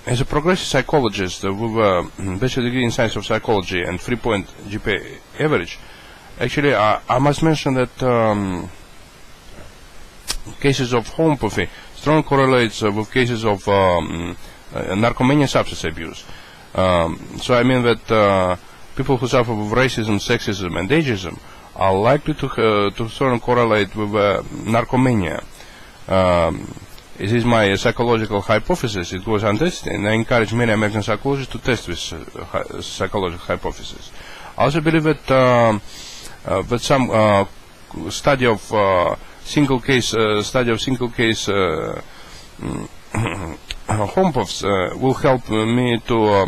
as a progressive psychologist with a bachelor degree in science of psychology and 3-point GPA average, actually I must mention that cases of homopathy strongly correlates with cases of narcomania, substance abuse. So I mean that people who suffer with racism, sexism, and ageism are likely to strongly correlate with narcomania. It is my psychological hypothesis. It goes untested, and I encourage many American psychologists to test this psychological hypothesis. I also believe that some study of single case homopaths will help me to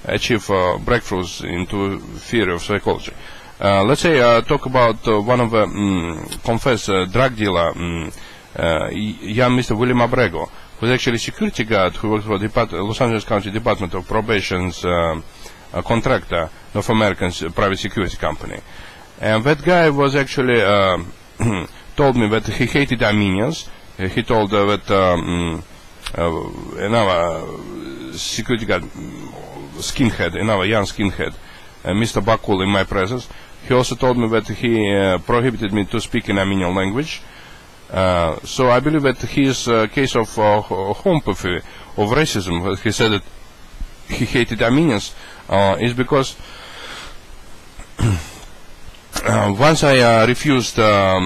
achieve breakthroughs into theory of psychology. Let's say talk about one of the confessed drug dealer, young Mr. William Abrego, who is actually a security guard who works for Los Angeles County Department of Probation's contractor, North American private security company. And that guy was actually told me that he hated Armenians. He told that another security guard, skinhead, another young skinhead, Mr. Bakul, in my presence. He also told me that he prohibited me to speak in Armenian language. So I believe that his case of homopathy, of racism, he said that he hated Armenians, is because once I refused that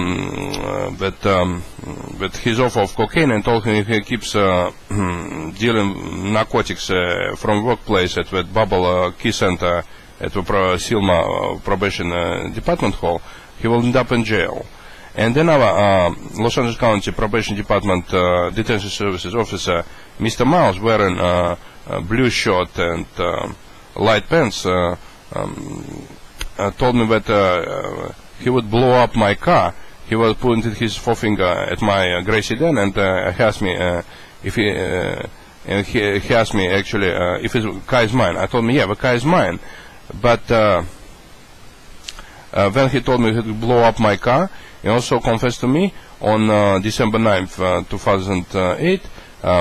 his offer of cocaine and told him he keeps dealing narcotics from workplace at that Bubble Key Center at the Silma Probation Department Hall, he will end up in jail. And then our Los Angeles County Probation Department Detention Services officer, Mr. Miles, wearing a blue shirt and light pants, told me that he would blow up my car. He was pointing his forefinger at my gray sedan and he asked me if he asked me actually if the car is mine. I told him, yeah, the car is mine. But then he told me he would blow up my car. He also confessed to me on December 9th, 2008,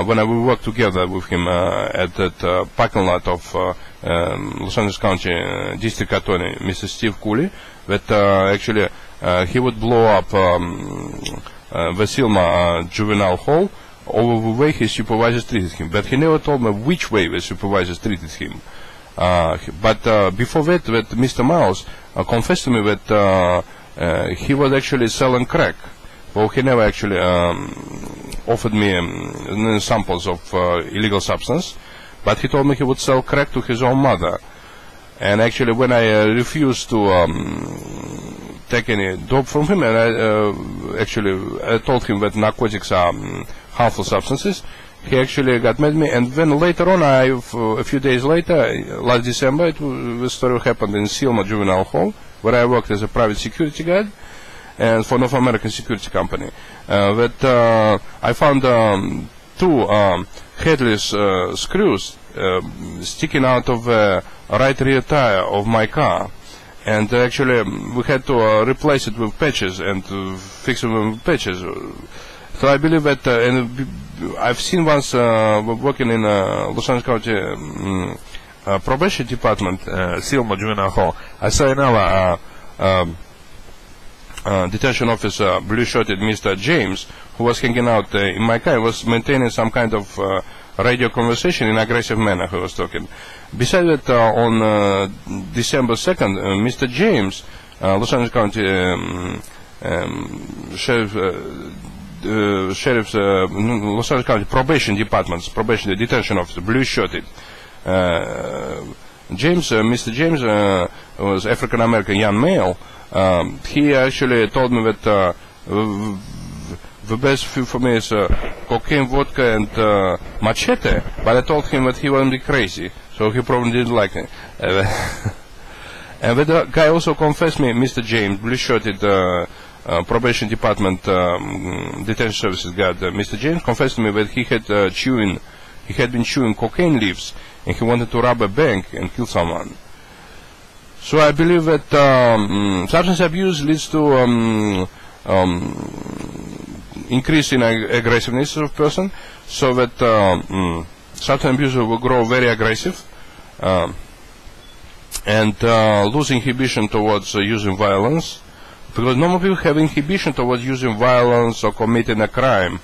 when I will work together with him at that parking lot of Los Angeles County District Attorney, Mr. Steve Cooley, that actually he would blow up Vasilma Juvenile Hall over the way his supervisors treated him. But he never told me which way the supervisors treated him. But before that, Mr. Miles confessed to me that he was actually selling crack. Well, he never actually offered me samples of illegal substance, but he told me he would sell crack to his own mother. And actually, when I refused to take any dope from him, and I told him that narcotics are harmful substances, he actually got mad at me. And then later on, a few days later, last December, the story happened in Silma Juvenile Hall, where I worked as a private security guard and for North American security company. That I found two headless screws sticking out of the right rear tire of my car, and actually we had to replace it with patches and fix them with patches. So I believe that, and I've seen once working in Los Angeles County Probation Department, Silma Juvenile Hall, I saw another detention officer, blue-shirted Mr. James, who was hanging out in my car, was maintaining some kind of radio conversation in aggressive manner. He was talking. Besides that, on December 2nd, Mr. James, Los Angeles County Sheriff's Los Angeles County Probation Department's probation detention officer, blue-shirted. Mr. James was African American young male. He actually told me that the best food for me is cocaine, vodka, and machete. But I told him that he wouldn't be crazy, so he probably didn't like it. And the guy also confessed me, Mr. James, blue-shirted probation department detention services guard, Mr. James confessed to me that he had been chewing cocaine leaves, and he wanted to rob a bank and kill someone. So I believe that substance abuse leads to increase in aggressiveness of person, so that substance abuser will grow very aggressive and lose inhibition towards using violence, because normal people have inhibition towards using violence or committing a crime.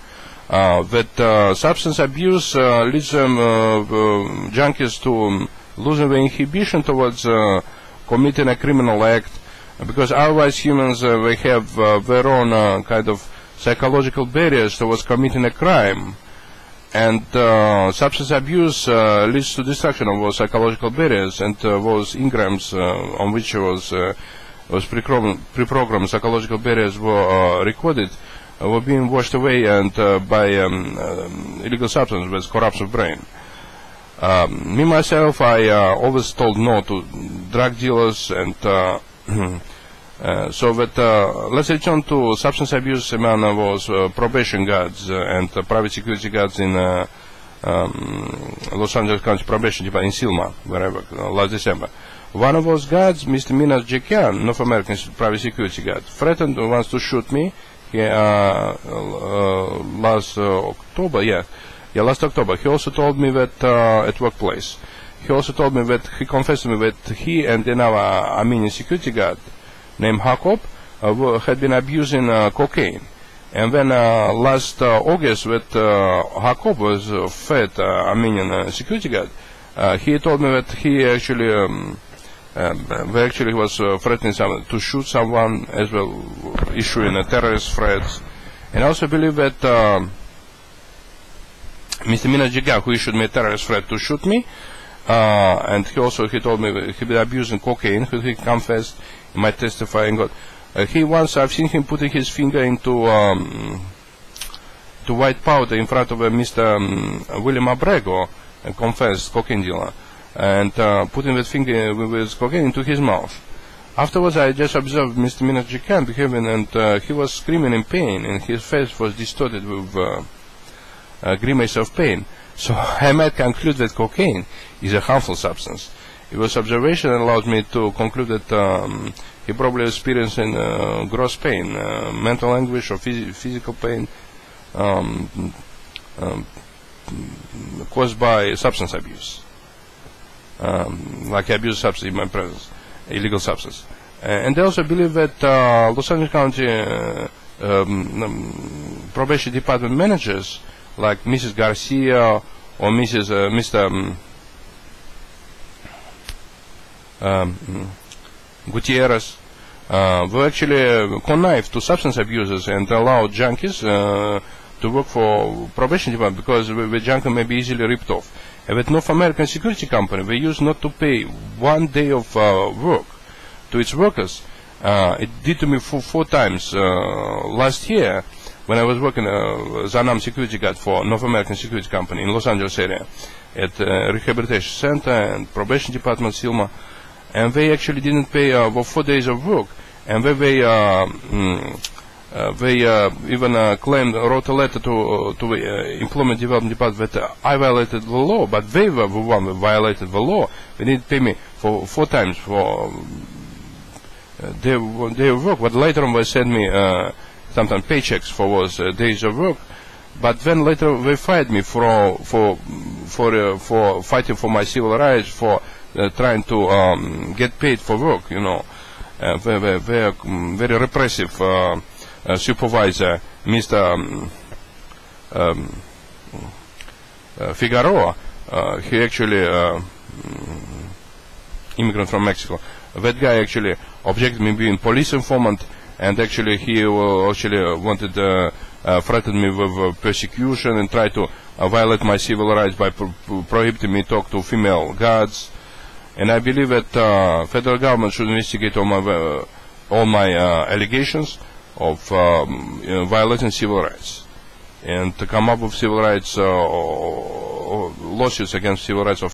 That substance abuse leads them, junkies, to losing the inhibition towards committing a criminal act, because otherwise humans they have their own kind of psychological barriers towards committing a crime, and substance abuse leads to destruction of those psychological barriers, and those engrams on which was pre-programmed psychological barriers were recorded were being washed away and by illegal substances with corruption of brain. Me myself, I always told no to drug dealers, and so that let's return to substance abuse among those probation guards and private security guards in Los Angeles County Probation Department in Silma, wherever, last December. One of those guards, Mr. Minas Jekian, North American private security guard, threatened wants to shoot me. He, last October, last October. He also told me that at workplace. He also told me that he confessed to me that he and another Armenian security guard named Hakop had been abusing cocaine. And then last August, that Hakop was a fat Armenian security guard. He told me that he actually was threatening someone to shoot someone, as well issuing a terrorist threats. And I also believe that Mr. Minas Jekian, who issued me a terrorist threat to shoot me, and he told me that he'd been abusing cocaine, he confessed, he might testify in God. I've seen him putting his finger into to white powder in front of Mr. William Abrego, a confessed cocaine dealer, and putting that finger with cocaine into his mouth. Afterwards, I just observed Mr. Minas Jekian behaving, and he was screaming in pain, and his face was distorted with a grimace of pain. So I might conclude that cocaine is a harmful substance. It was observation that allows me to conclude that he probably experiencing gross pain, mental anguish, or physical pain caused by substance abuse. Like abuse substance in my presence, illegal substance. And they also believe that Los Angeles County probation department managers, like Mrs. Garcia or Mr. Gutierrez, were actually connived to substance abusers and allowed junkies to work for probation department, because the junkie may be easily ripped off. And with North American security company, they used not to pay 1 day of work to its workers. It did to me 4 times last year when I was working as an armed security guard for North American security company in Los Angeles area at rehabilitation center and probation department Silma, and they actually didn't pay for 4 days of work, and then they even wrote a letter to the Employment Development Department that I violated the law, but they were the one that violated the law. They didn't pay me for 4 times for their work, but later on they sent me sometimes paychecks for those days of work. But then later they fired me for fighting for my civil rights, for trying to get paid for work. Very repressive supervisor, Mr. Figueroa. He actually immigrant from Mexico. That guy actually objected me being police informant, and actually he actually wanted threatened me with persecution and tried to violate my civil rights by prohibiting me to talk to female guards. And I believe that federal government should investigate all my allegations of violating civil rights, and to come up with civil rights or lawsuits against civil rights of